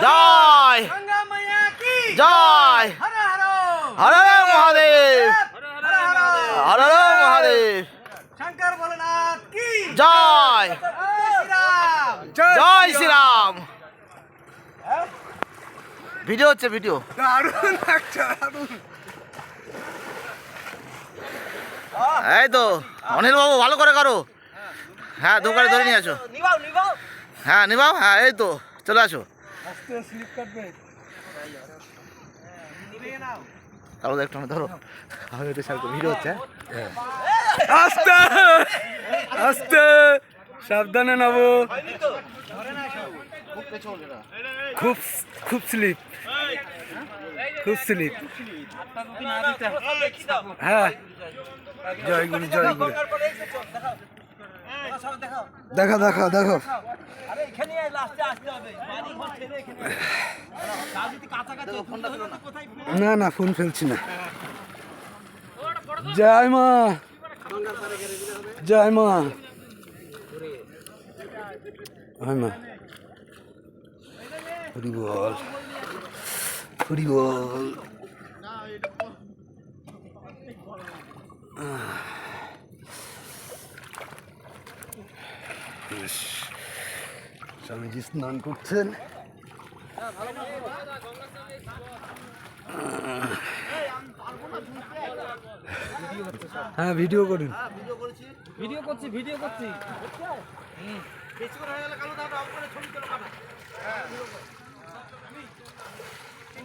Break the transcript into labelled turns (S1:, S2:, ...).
S1: জয় জয় হর হর মহাদেব হর হর মহাদেব
S2: শঙ্কর ভোলেনাথ কি
S1: জয় জয় শ্রীরাম। ভিডিও হচ্ছে ভিডিও।
S2: দারুণ লাগছে দারুণ।
S1: এই তো অনিল বাবু ভালো করে করো। হ্যাঁ দোকানে ধরে নিয়ে আসো। হ্যাঁ নিবাও। হ্যাঁ এই তো চলে আসো।
S2: আস্তে স্লিপ কাটবে।
S1: কালো একটু ধরো। আমি একটু শেয়ার করি ভিডিও হচ্ছে।
S2: আস্তে আস্তে সাবধানে নাবো। খুব খুব স্লিপ খুব স্লিপ। হ্যাঁ জয় গুরু জয় গুরু। দেখো দেখো দেখো। না না ফোন ফেলছি না। জয় মা জয় মা হয় মা। হরি বল হরি বল। স্বামীজি স্নান করছেন। হ্যাঁ ভিডিও করুন।
S3: ভিডিও করছি ভিডিও করছি।